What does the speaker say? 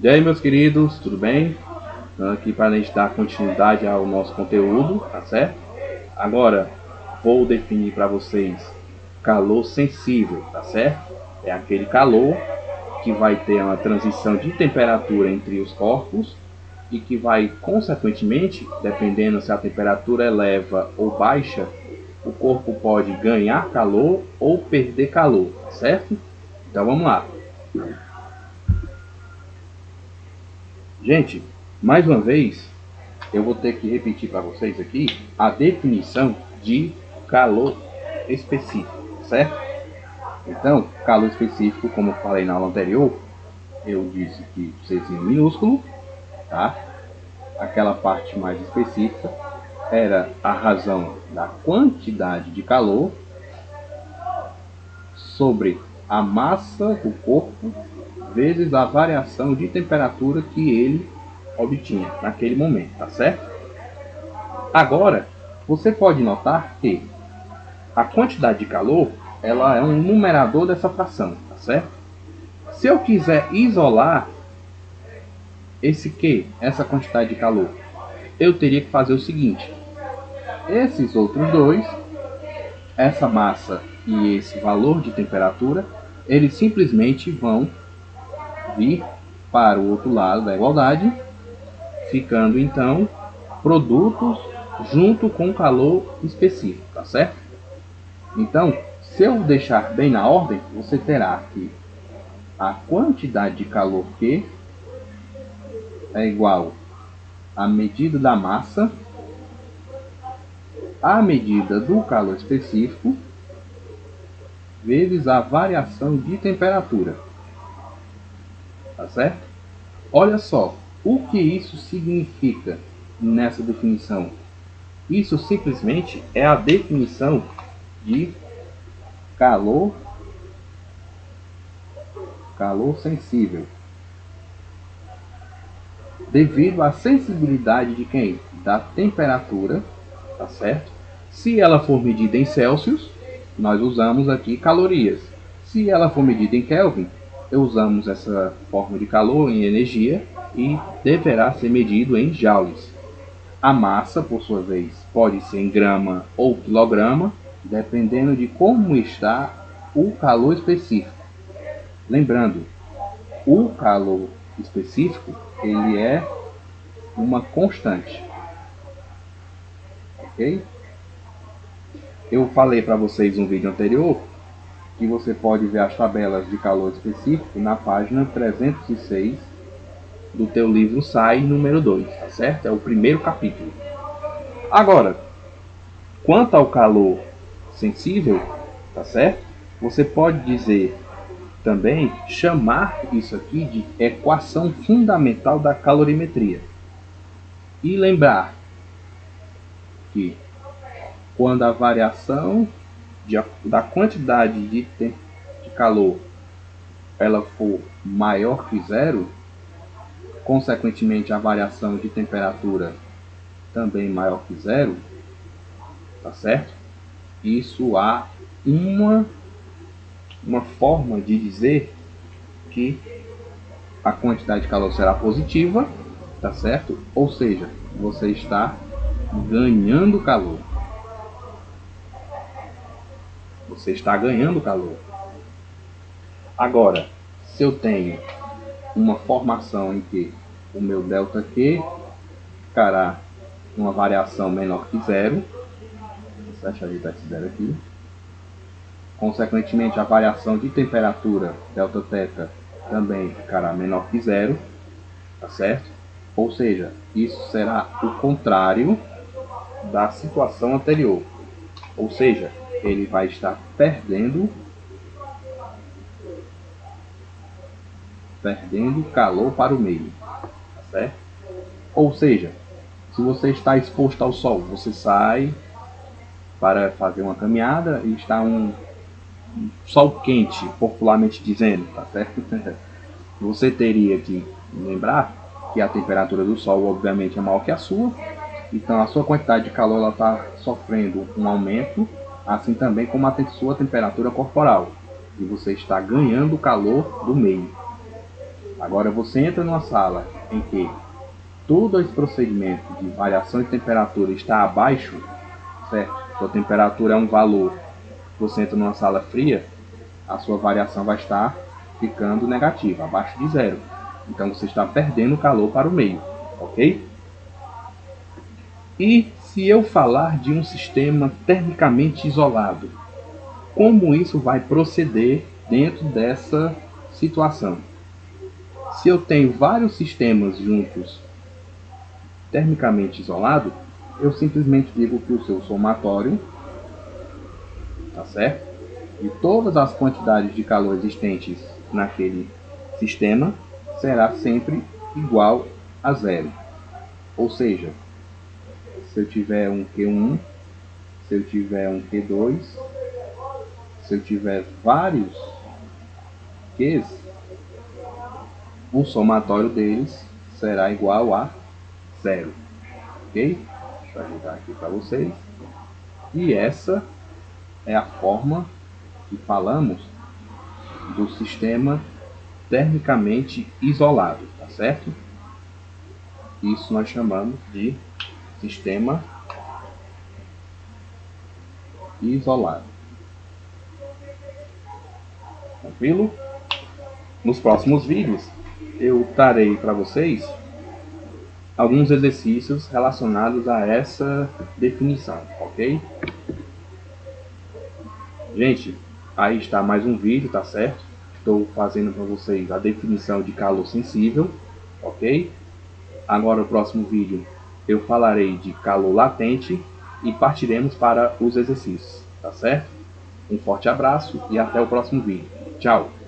E aí, meus queridos, tudo bem? Estamos aqui para a gente dar continuidade ao nosso conteúdo, tá certo? Agora, vou definir para vocês calor sensível, tá certo? É aquele calor que vai ter uma transição de temperatura entre os corpos e que vai, consequentemente, dependendo se a temperatura eleva ou baixa, o corpo pode ganhar calor ou perder calor, certo? Então vamos lá. Gente, mais uma vez, eu vou ter que repetir para vocês aqui a definição de calor específico, certo? Então, calor específico, como eu falei na aula anterior, eu disse que Czinho minúsculo, tá? Aquela parte mais específica era a razão da quantidade de calor sobre a massa do corpo vezes a variação de temperatura que ele obtinha naquele momento, tá certo? Agora, você pode notar que a quantidade de calor ela é um numerador dessa fração, tá certo? Se eu quiser isolar essa quantidade de calor, eu teria que fazer o seguinte: esses outros dois, essa massa e esse valor de temperatura, eles simplesmente vão vir para o outro lado da igualdade, ficando então produtos junto com calor específico, tá certo? Então, se eu deixar bem na ordem, você terá que a quantidade de calor Q é igual à medida da massa, a medida do calor específico, vezes a variação de temperatura. Tá certo? Olha só, o que isso significa nessa definição? Isso simplesmente é a definição de calor sensível. Devido à sensibilidade de quem? Da temperatura, tá certo? Se ela for medida em Celsius, nós usamos aqui calorias. Se ela for medida em Kelvin, usamos essa forma de calor em energia e deverá ser medido em joules. A massa, por sua vez, pode ser em grama ou quilograma, dependendo de como está o calor específico. Lembrando, o calor específico ele é uma constante, ok? Eu falei para vocês no vídeo anterior que você pode ver as tabelas de calor específico na página 306 do teu livro SAI número 2, tá certo? É o primeiro capítulo. Agora, quanto ao calor sensível, tá certo? Você pode dizer também, chamar isso aqui de equação fundamental da calorimetria. E lembrar que quando a variação da quantidade de calor ela for maior que zero, consequentemente a variação de temperatura também maior que zero, tá certo? Isso há uma forma de dizer que a quantidade de calor será positiva, tá certo? Ou seja, você está ganhando calor. Você está ganhando calor. Agora, se eu tenho uma formação em que o meu ΔQ ficará uma variação menor que zero, deixa eu ajeitar esse zero aqui. Consequentemente, a variação de temperatura Δθ também ficará menor que zero, tá certo? Ou seja, isso será o contrário da situação anterior. Ou seja, ele vai estar perdendo calor para o meio, tá certo? Ou seja, se você está exposto ao sol, você sai para fazer uma caminhada e está um sol quente, popularmente dizendo, tá certo? Você teria que lembrar que a temperatura do sol, obviamente, é maior que a sua, então a sua quantidade de calor está sofrendo um aumento, assim também como a sua temperatura corporal, e você está ganhando calor do meio. Agora você entra numa sala em que todo esse procedimento de variação de temperatura está abaixo, certo? Sua temperatura é um valor, você entra numa sala fria, a sua variação vai estar ficando negativa, abaixo de zero. Então você está perdendo calor para o meio, ok? E se eu falar de um sistema termicamente isolado, como isso vai proceder dentro dessa situação? Se eu tenho vários sistemas juntos termicamente isolados, eu simplesmente digo que o seu somatório, tá certo? De todas as quantidades de calor existentes naquele sistema será sempre igual a zero. Ou seja, se eu tiver um Q1, se eu tiver um Q2, se eu tiver vários Qs, o somatório deles será igual a zero. Ok? Deixa eu ajeitar aqui para vocês. E essa é a forma que falamos do sistema termicamente isolado, tá certo? Isso nós chamamos de sistema isolado. Tranquilo? Nos próximos vídeos eu trarei para vocês alguns exercícios relacionados a essa definição, ok? Gente, aí está mais um vídeo, tá certo? Estou fazendo para vocês a definição de calor sensível, ok? Agora, o próximo vídeo, eu falarei de calor latente e partiremos para os exercícios, tá certo? Um forte abraço e até o próximo vídeo. Tchau!